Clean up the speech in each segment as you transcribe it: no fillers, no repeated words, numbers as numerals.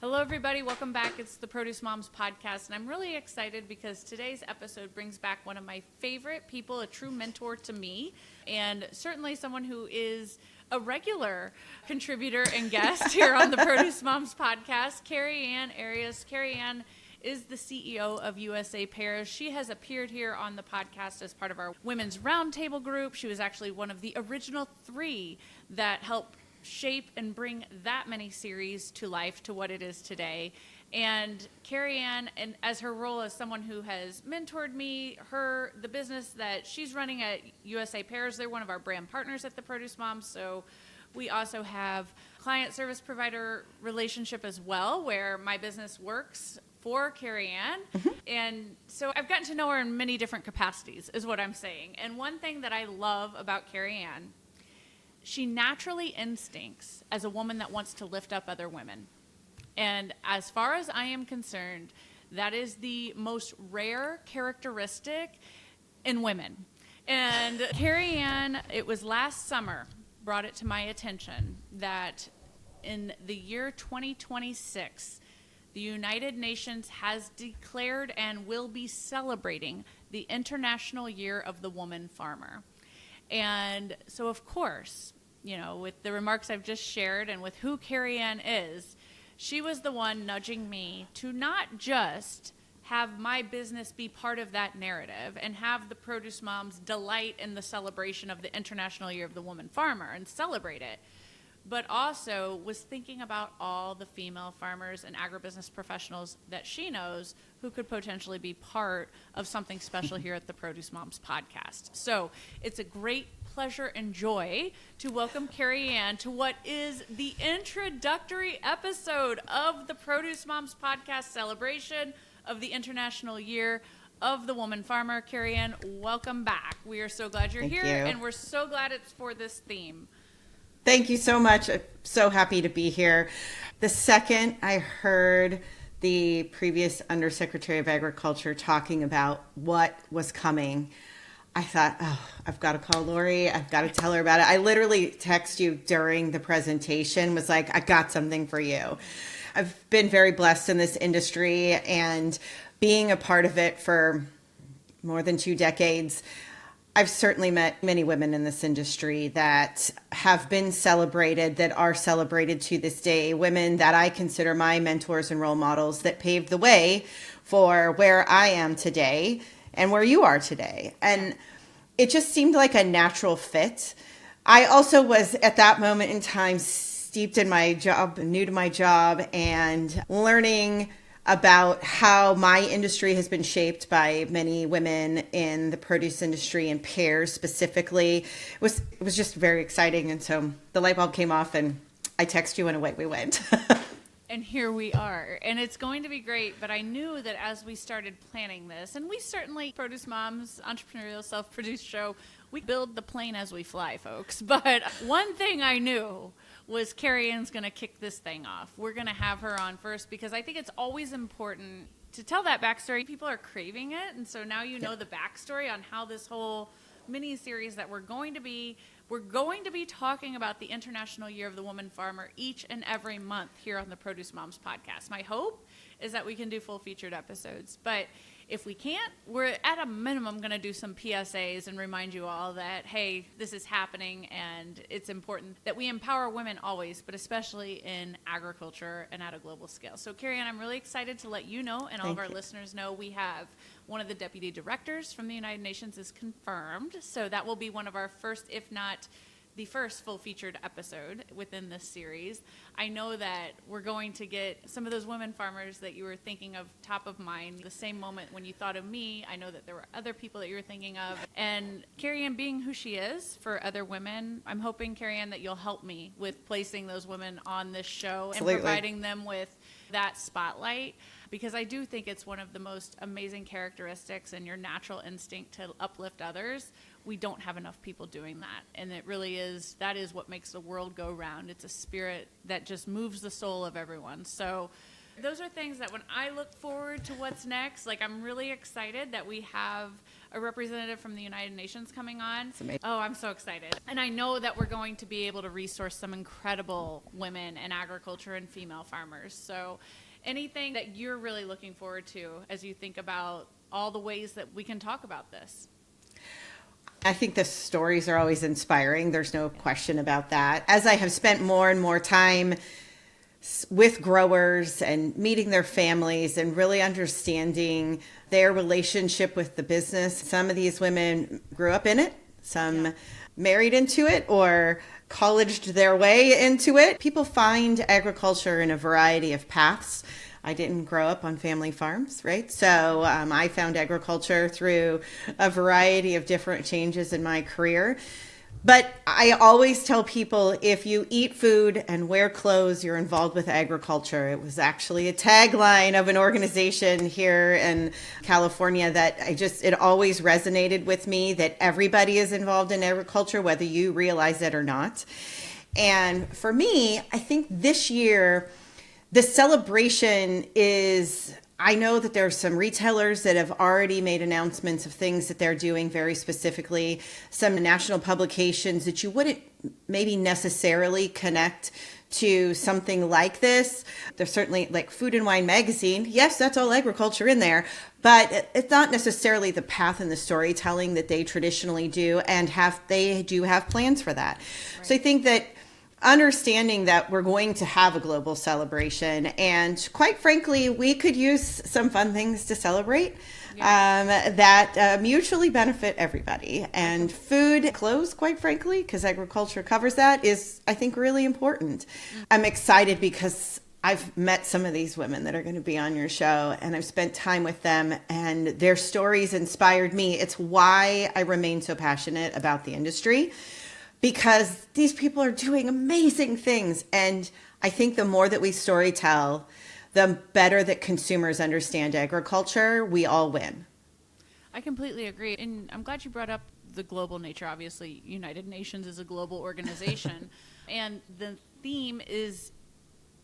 Hello, everybody. Welcome back. It's the Produce Moms podcast, and I'm really excited because today's episode brings back one of my favorite people, a true mentor to me, and certainly someone who is a regular contributor and guest here on the Produce Moms podcast, CarrieAnn Arias. CarrieAnn is the CEO of USA Pears. She has appeared here on the podcast as part of our Women's Roundtable group. She was actually one of the original 3 that helped shape and bring that many series to life to what it is today. And CarrieAnn, and as her role as someone who has mentored me, the business that she's running at USA Pears, they're one of our brand partners at the Produce Moms. So we also have client service provider relationship as well, where my business works for CarrieAnn. And so I've gotten to know her in many different capacities, is what I'm saying. And one thing that I love about CarrieAnn, she naturally instincts as a woman that wants to lift up other women. And as far as I am concerned, that is the most rare characteristic in women. And CarrieAnn, it was last summer, brought it to my attention that in the year 2026, the United Nations has declared and will be celebrating the International Year of the Woman Farmer. And so, of course, you know, with the remarks I've just shared and with who CarrieAnn is, she was the one nudging me to not just have my business be part of that narrative and have the Produce Moms delight in the celebration of the International Year of the Woman Farmer and celebrate it, but also was thinking about all the female farmers and agribusiness professionals that she knows who could potentially be part of something special here at the Produce Moms podcast. So it's a great pleasure and joy to welcome CarrieAnn to what is the introductory episode of the Produce Moms podcast celebration of the International Year of the Woman Farmer. CarrieAnn, welcome back. We are so glad you're here, and we're so glad it's for this theme. Thank you so much. I'm so happy to be here. The second I heard the previous Undersecretary of Agriculture talking about what was coming, I thought, oh, I've got to call Lori. I've got to tell her about it. I literally texted you during the presentation, was like, I got something for you. I've been very blessed in this industry and being a part of it for more than 2 decades. I've certainly met many women in this industry that have been celebrated, that are celebrated to this day, women that I consider my mentors and role models that paved the way for where I am today and where you are today. And it just seemed like a natural fit. I also was at that moment in time steeped in my job, new to my job, and learning about how my industry has been shaped by many women in the produce industry and pears specifically. It was just very exciting. And so the light bulb came off and I texted you and away we went. And here we are. And it's going to be great. But I knew that as we started planning this, and we certainly, Produce Moms, entrepreneurial self-produced show, we build the plane as we fly, folks. But one thing I knew was CarrieAnn's going to kick this thing off. We're going to have her on first because I think it's always important to tell that backstory. People are craving it, and so now you know the backstory on how this whole mini-series that we're going to be talking about the International Year of the Woman Farmer each and every month here on the Produce Moms podcast. My hope is that we can do full featured episodes, but if we can't, we're at a minimum going to do some PSAs and remind you all that, hey, this is happening and it's important that we empower women always, but especially in agriculture and at a global scale. So, CarrieAnn, I'm really excited to let you know and all of our listeners know we have one of the deputy directors from the United Nations is confirmed. So that will be one of our first, if not the first full featured episode within this series. I know that we're going to get some of those women farmers that you were thinking of top of mind. The same moment when you thought of me, I know that there were other people that you were thinking of. And CarrieAnn being who she is for other women, I'm hoping, CarrieAnn, that you'll help me with placing those women on this show and providing them with that spotlight, because I do think it's one of the most amazing characteristics and your natural instinct to uplift others. We don't have enough people doing that, and it really is, that is what makes the world go round. It's a spirit that just moves the soul of everyone. So Those are things that when I look forward to what's next, like I'm really excited that we have a representative from the United Nations coming on. Oh, I'm so excited. And I know that we're going to be able to resource some incredible women in agriculture and female farmers. So anything that you're really looking forward to as you think about all the ways that we can talk about this? I think the stories are always inspiring. There's no question about that. As I have spent more and more time with growers and meeting their families and really understanding their relationship with the business. Some of these women grew up in it, some married into it or colleged their way into it. People find agriculture in a variety of paths. I didn't grow up on family farms, right? So I found agriculture through a variety of different changes in my career. But I always tell people, if you eat food and wear clothes, you're involved with agriculture. It was actually a tagline of an organization here in California that it always resonated with me, that everybody is involved in agriculture, whether you realize it or not. And for me, I think this year, the celebration is, I know that there are some retailers that have already made announcements of things that they're doing very specifically, some national publications that you wouldn't maybe necessarily connect to something like this. There's certainly like Food and Wine magazine. Yes, that's all agriculture in there, but it's not necessarily the path and the storytelling that they traditionally do, and they do have plans for that. Right. So I think that understanding that we're going to have a global celebration, and quite frankly, we could use some fun things to celebrate that mutually benefit everybody. And food, clothes, quite frankly, because agriculture covers that, is, I think, really important. I'm excited because I've met some of these women that are going to be on your show, and I've spent time with them, and their stories inspired me. It's why I remain so passionate about the industry, because these people are doing amazing things. And I think the more that we storytell, the better that consumers understand agriculture. We all win. I completely agree. And I'm glad you brought up the global nature. Obviously, United Nations is a global organization. And the theme is,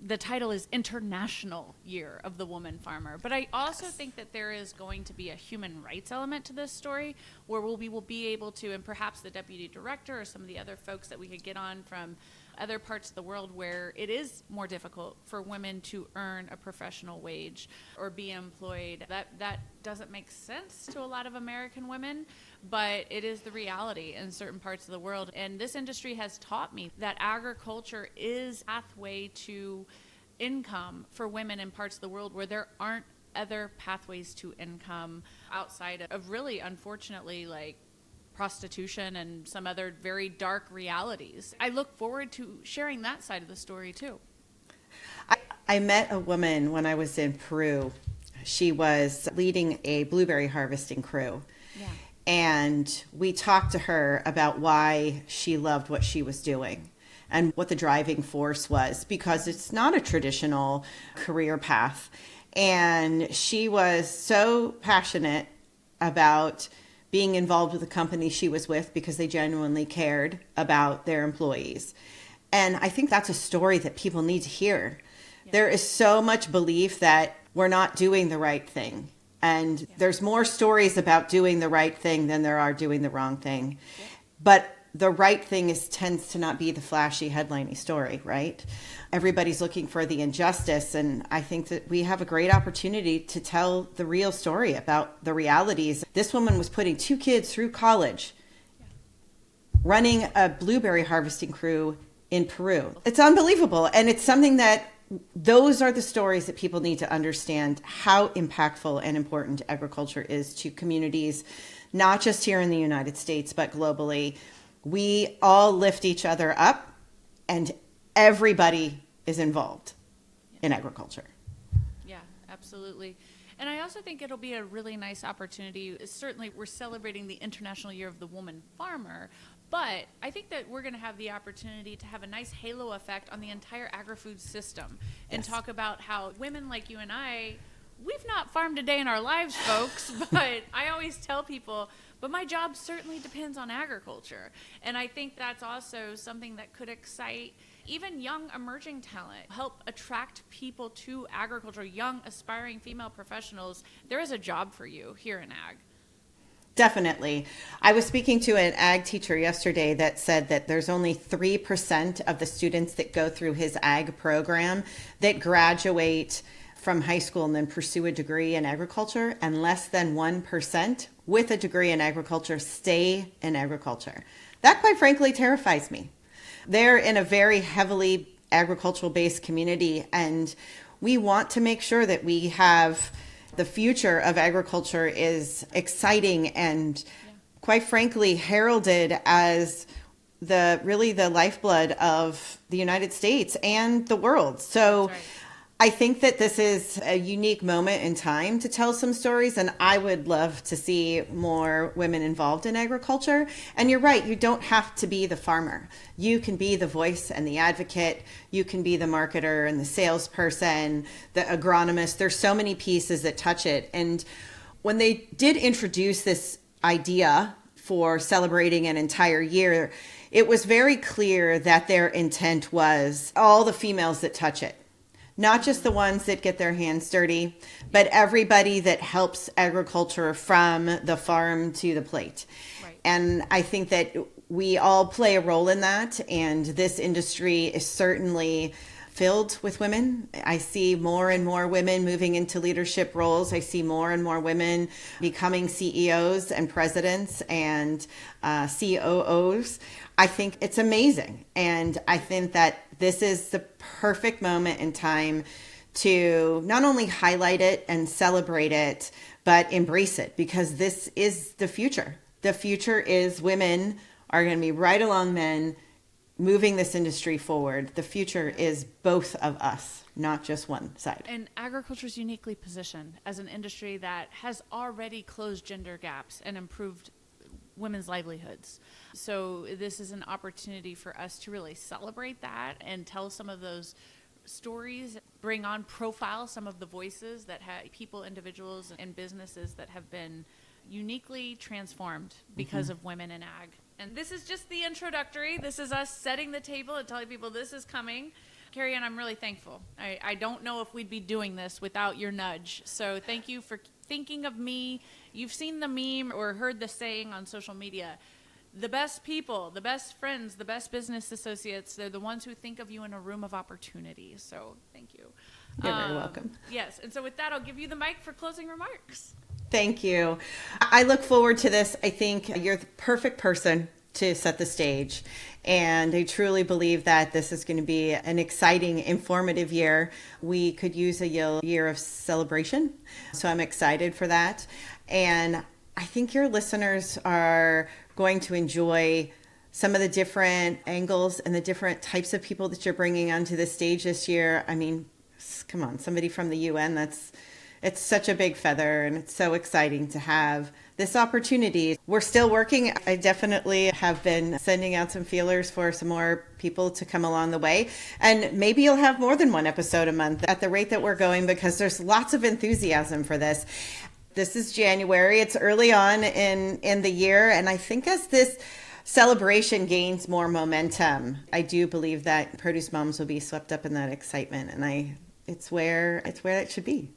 the title is International Year of the Woman Farmer. But I also think that there is going to be a human rights element to this story, where we will be able to, and perhaps the deputy director or some of the other folks that we could get on from other parts of the world where it is more difficult for women to earn a professional wage or be employed. That doesn't make sense to a lot of American women, but it is the reality in certain parts of the world. And this industry has taught me that agriculture is a pathway to income for women in parts of the world where there aren't other pathways to income outside of really, unfortunately, like prostitution and some other very dark realities. I look forward to sharing that side of the story too. I met a woman when I was in Peru. She was leading a blueberry harvesting crew. Yeah. And we talked to her about why she loved what she was doing and what the driving force was, because it's not a traditional career path. And she was so passionate about being involved with the company she was with because they genuinely cared about their employees. And I think that's a story that people need to hear. Yeah. There is so much belief that we're not doing the right thing. And there's more stories about doing the right thing than there are doing the wrong thing. Yeah. But the right thing tends to not be the flashy headliney story, right? Everybody's looking for the injustice, and I think that we have a great opportunity to tell the real story about the realities. This woman was putting 2 kids through college, running a blueberry harvesting crew in Peru. It's unbelievable, and it's something that those are the stories that people need to understand how impactful and important agriculture is to communities, not just here in the United States, but globally. We all lift each other up, and everybody is involved in agriculture. Yeah, absolutely. And I also think it'll be a really nice opportunity. Certainly, we're celebrating the International Year of the Woman Farmer, but I think that we're going to have the opportunity to have a nice halo effect on the entire agri-food system and talk about how women like you and I, we've not farmed a day in our lives, folks, but I always tell people, but my job certainly depends on agriculture. And I think that's also something that could excite even young emerging talent, help attract people to agriculture, young aspiring female professionals, there is a job for you here in ag. Definitely. I was speaking to an ag teacher yesterday that said that there's only 3% of the students that go through his ag program that graduate from high school and then pursue a degree in agriculture, and less than 1% with a degree in agriculture stay in agriculture. That, quite frankly, terrifies me. They're in a very heavily agricultural based community, and we want to make sure that we have the future of agriculture is exciting and, quite frankly, heralded as the lifeblood of the United States and the world. So I think that this is a unique moment in time to tell some stories, and I would love to see more women involved in agriculture. And you're right, you don't have to be the farmer. You can be the voice and the advocate. You can be the marketer and the salesperson, the agronomist. There's so many pieces that touch it. And when they did introduce this idea for celebrating an entire year, it was very clear that their intent was all the females that touch it. Not just the ones that get their hands dirty, but everybody that helps agriculture from the farm to the plate. Right. And I think that we all play a role in that. And this industry is certainly filled with women. I see more and more women moving into leadership roles. I see more and more women becoming CEOs and presidents and COOs. I think it's amazing. And I think that this is the perfect moment in time to not only highlight it and celebrate it, but embrace it, because this is the future. The future is women are going to be right along men moving this industry forward. The future is both of us, not just one side. And agriculture is uniquely positioned as an industry that has already closed gender gaps and improved women's livelihoods. So this is an opportunity for us to really celebrate that and tell some of those stories, bring on, profile some of the voices that people, individuals, and businesses that have been uniquely transformed because of women in ag. And this is just the introductory. This is us setting the table and telling people this is coming. CarrieAnn, I'm really thankful. I don't know if we'd be doing this without your nudge. So thank you for thinking of me. You've seen the meme or heard the saying on social media. The best people, the best friends, the best business associates, they're the ones who think of you in a room of opportunity. So thank you. You're very welcome. Yes. And so with that, I'll give you the mic for closing remarks. Thank you. I look forward to this. I think you're the perfect person to set the stage. And I truly believe that this is going to be an exciting, informative year. We could use a year of celebration. So I'm excited for that. And I think your listeners are going to enjoy some of the different angles and the different types of people that you're bringing onto the stage this year. I mean, come on, somebody from the UN, it's such a big feather, and it's so exciting to have this opportunity. We're still working. I definitely have been sending out some feelers for some more people to come along the way. And maybe you'll have more than one episode a month at the rate that we're going, because there's lots of enthusiasm for this. This is January. It's early on in the year. And I think as this celebration gains more momentum, I do believe that produce moms will be swept up in that excitement. And it's where it should be.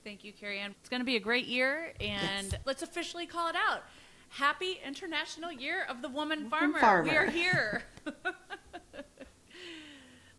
Thank you, CarrieAnn. It's going to be a great year, and let's officially call it out. Happy International Year of the Woman Farmer. We are here.